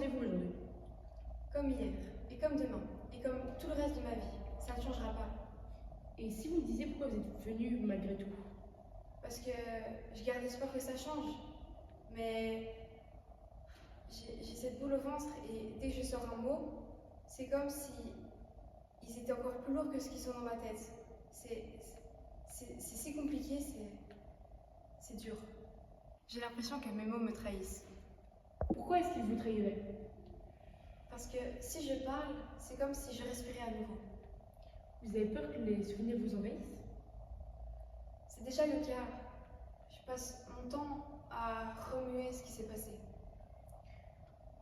sentez-vous aujourd'hui? Comme hier, et comme demain, et comme tout le reste de ma vie. Ça ne changera pas. Et si vous me disiez pourquoi vous êtes venu malgré tout? Parce que je garde espoir que ça change. Mais j'ai cette boule au ventre et dès que je sors un mot, c'est comme si ils étaient encore plus lourds que ce qu'ils sont dans ma tête. C'est si compliqué, c'est dur. J'ai l'impression que mes mots me trahissent. Pourquoi est-ce qu'ils vous trahiraient? Parce que si je parle, c'est comme si je respirais à nouveau. Vous avez peur que les souvenirs vous envahissent? C'est déjà le cas. Je passe mon temps à remuer ce qui s'est passé.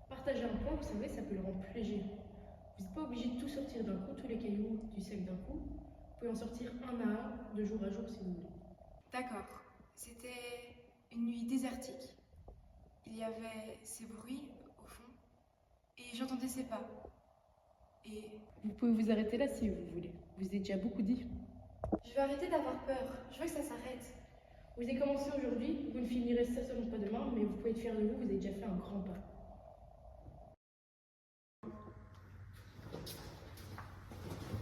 Partager un point, vous savez, ça peut le rendre plus léger. Vous n'êtes pas obligé de tout sortir d'un coup, tous les cailloux du sac d'un coup. Vous pouvez en sortir un à un, de jour à jour si vous voulez. D'accord. C'était une nuit désertique. Il y avait ces bruits au fond et j'entendais ces pas. Et Vous pouvez vous arrêter là si vous voulez. Vous avez déjà beaucoup dit. je vais arrêter d'avoir peur. Je veux que ça s'arrête. Vous avez commencé aujourd'hui, vous ne finirez certainement pas demain, mais vous pouvez être fiers de vous, vous avez déjà fait un grand pas.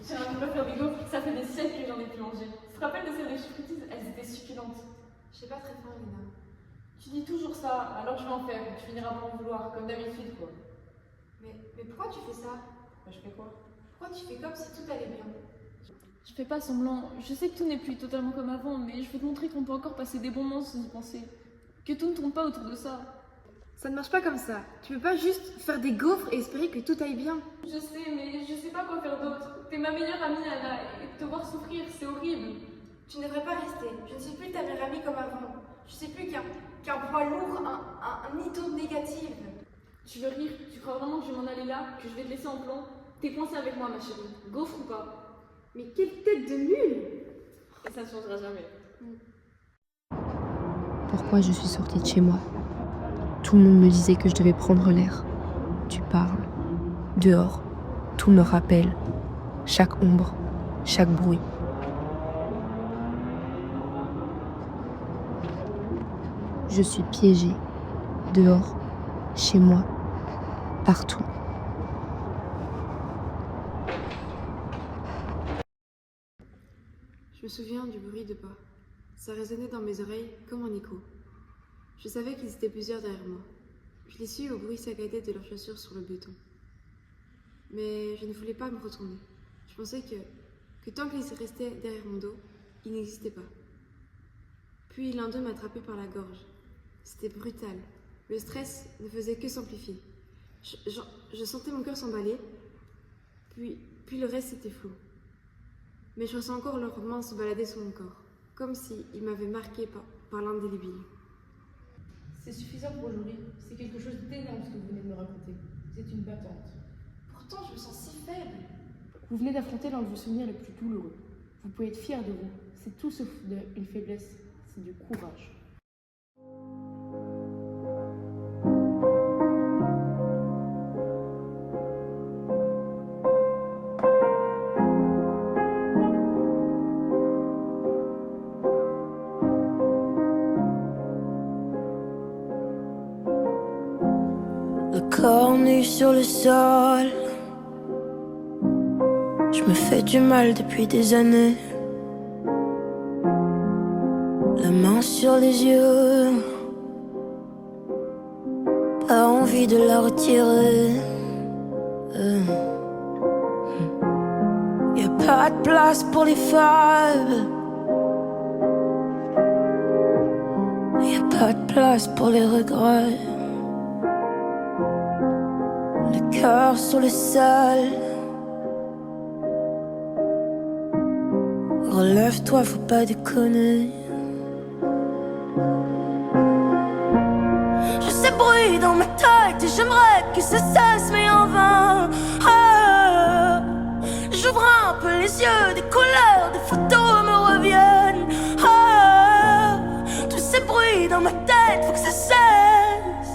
J'ai envie de me faire des gaufres, ça fait des siècles que j'en ai plus mangé. Tu te rappelles de celles des choucroutis? Elles étaient succulentes. Je n'ai pas très faim, Lina. Tu dis toujours ça, alors je vais en faire, tu finiras par en vouloir, comme d'habitude quoi. Mais pourquoi tu fais ça? Bah, je fais quoi? Pourquoi tu fais comme si tout allait bien? Je fais pas semblant, je sais que tout n'est plus totalement comme avant, mais je veux te montrer qu'on peut encore passer des bons moments sans y penser. Que tout ne tourne pas autour de ça. Ça ne marche pas comme ça. Tu peux pas juste faire des gaufres et espérer que tout aille bien. Je sais, mais je sais pas quoi faire d'autre. T'es ma meilleure amie, Anna, et te voir souffrir, c'est horrible. Tu ne devrais pas rester. Je ne suis plus ta meilleure amie comme avant. Je sais plus qu'un poids lourd, un idole négative. Tu veux rire? Tu crois vraiment que je vais m'en aller là? Que je vais te laisser en plan? T'es coincée avec moi, ma chérie. Gaufre ou pas? Mais quelle tête de nul! Et ça ne changera jamais. Pourquoi je suis sortie de chez moi? Tout le monde me disait que je devais prendre l'air. Tu parles. Dehors, tout me rappelle. Chaque ombre, chaque bruit. Je suis piégée. Dehors, chez moi, partout. Je me souviens du bruit de pas. Ça résonnait dans mes oreilles comme un écho. Je savais qu'ils étaient plusieurs derrière moi. Je les suis au bruit saccadé de leurs chaussures sur le béton. Mais je ne voulais pas me retourner. Je pensais que tant qu'ils restaient derrière mon dos, ils n'existaient pas. Puis l'un d'eux m'a attrapé par la gorge. C'était brutal. Le stress ne faisait que s'amplifier. Je sentais mon cœur s'emballer, puis le reste était flou. Mais je ressens encore leurs mains se balader sur mon corps, comme s'ils m'avaient marqué par l'indélébile. C'est suffisant pour aujourd'hui. C'est quelque chose d'énorme ce que vous venez de me raconter. Vous êtes une battante. Pourtant, je me sens si faible. Vous venez d'affronter l'un de vos souvenirs les plus douloureux. Vous pouvez être fier de vous. C'est tout sauf une faiblesse, c'est du courage. Le corps nu sur le sol. Je me fais du mal depuis des années. La main sur les yeux. Pas envie de la retirer. Y a pas de place pour les fables. Y a pas de place pour les regrets. Le cœur sur le sol. Relève-toi, faut pas déconner. Je sais bruit dans ma tête et j'aimerais que ça cesse mais en vain. Ah, j'ouvre un peu les yeux, des couleurs, des photos me reviennent. Ah, tous ces bruits dans ma tête, faut que ça cesse.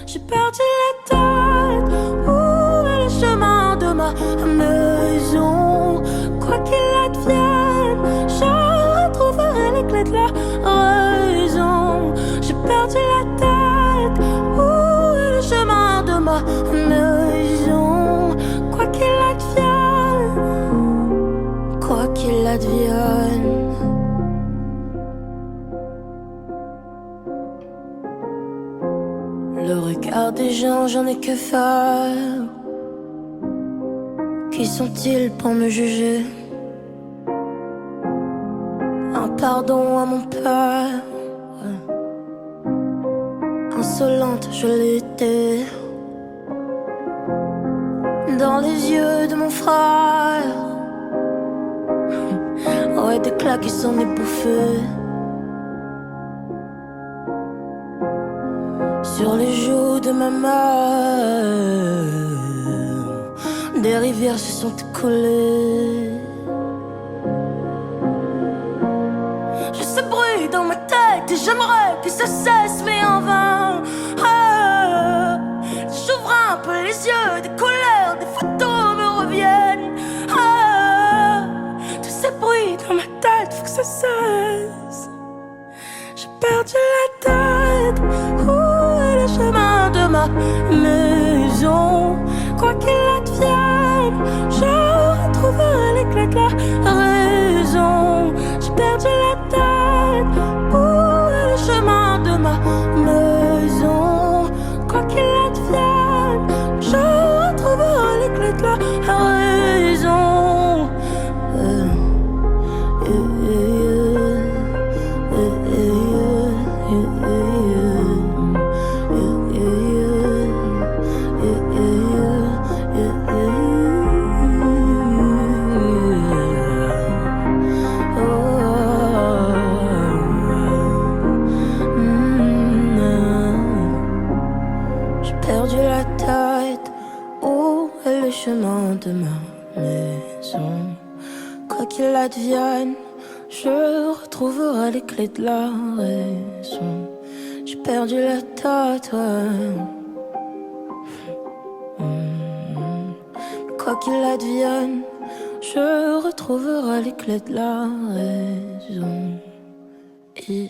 J'ai perdu la tête. Où est le chemin de ma maison? Quoi qu'il advienne, je retrouverai les clés de la raison. J'ai perdu la tête. Où est le chemin de ma advienne. Le regard des gens, j'en ai que faire. Qui sont-ils pour me juger? Un pardon à mon père. Insolente, je l'étais. Dans les yeux de mon frère. Ouais, des claques qui s'en est bouffé. Sur les joues de ma mère, des rivières se sont écoulées. J'ai ce bruit dans ma tête et j'aimerais que ça cesse, mais en vain. Ah, j'ouvre un peu les yeux, des couleurs, des photos me reviennent. Ah, tous ces bruits dans ma tête, faut que ça cesse. J'ai perdu la tête. Où est le chemin de ma maison? Quoi qu'il advienne, je retrouverai l'éclat de la raison. J'ai perdu la tête. Où est le chemin de ma maison? Quoi qu'il advienne, je retrouverai l'éclat de la raison. J'ai perdu la tête. Où est le chemin de ma maison? Quoi qu'il advienne, je retrouverai les clés de la raison. J'ai perdu la tête, ouais. Quoi qu'il advienne, je retrouverai les clés de la raison. Et...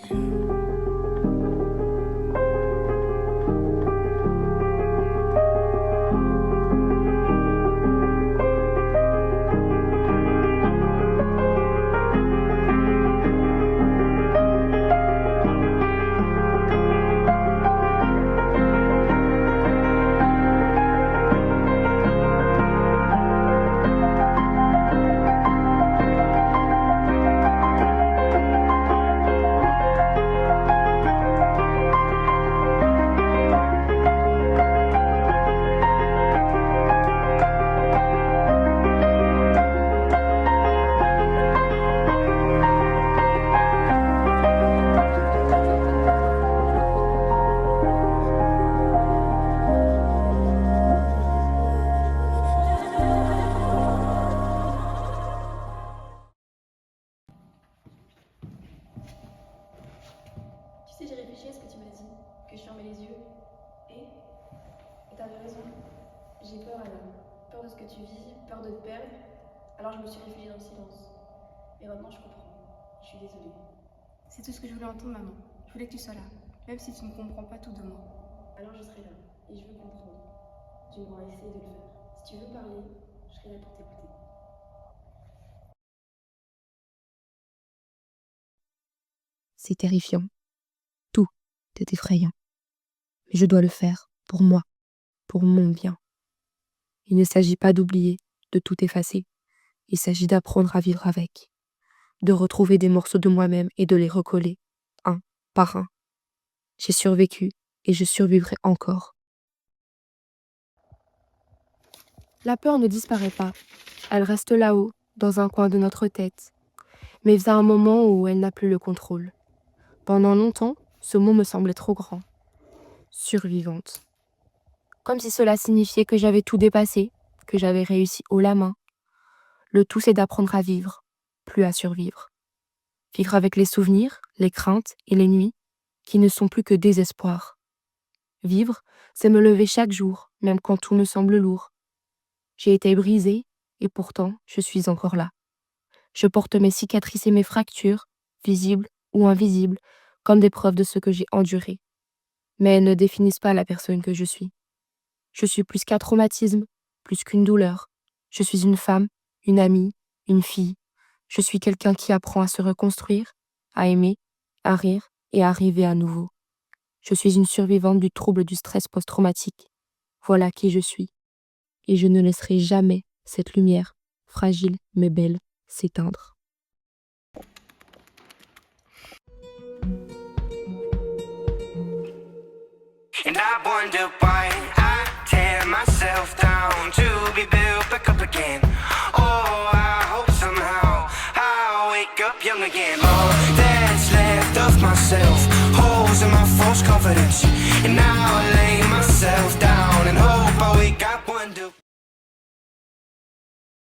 Tu sais, j'ai réfléchi à ce que tu m'as dit, que je fermais les yeux. Et t'avais raison. J'ai peur, Adam. Peur de ce que tu vis, peur de te perdre. Alors je me suis réfugiée dans le silence. Et maintenant je comprends. Je suis désolée. C'est tout ce que je voulais entendre, maman. Je voulais que tu sois là, même si tu ne comprends pas tout de moi. Alors je serai là. Et je veux comprendre. Tu devras essayer de le faire. Si tu veux parler, je serai là pour t'écouter. C'est terrifiant. Tout est effrayant. Mais je dois le faire, pour moi, pour mon bien. Il ne s'agit pas d'oublier, de tout effacer. Il s'agit d'apprendre à vivre avec. De retrouver des morceaux de moi-même et de les recoller, un par un. J'ai survécu et je survivrai encore. La peur ne disparaît pas. Elle reste là-haut, dans un coin de notre tête. Mais vient un moment où elle n'a plus le contrôle. Pendant longtemps, ce mot me semblait trop grand. Survivante. Comme si cela signifiait que j'avais tout dépassé, que j'avais réussi haut la main. Le tout, c'est d'apprendre à vivre, plus à survivre. Vivre avec les souvenirs, les craintes et les nuits, qui ne sont plus que désespoir. Vivre, c'est me lever chaque jour, même quand tout me semble lourd. J'ai été brisée, et pourtant, je suis encore là. Je porte mes cicatrices et mes fractures, visibles ou invisibles, comme des preuves de ce que j'ai enduré. Mais elles ne définissent pas la personne que je suis. Je suis plus qu'un traumatisme, plus qu'une douleur. Je suis une femme, une amie, une fille. Je suis quelqu'un qui apprend à se reconstruire, à aimer, à rire et à rêver à nouveau. Je suis une survivante du trouble du stress post-traumatique. Voilà qui je suis. Et je ne laisserai jamais cette lumière, fragile mais belle, s'éteindre. And I wonder why I tear myself down to be built back up again. Oh, I hope somehow I'll wake up young again. All that's left of myself, holes in my false confidence. And now I lay myself down and hope I wake up.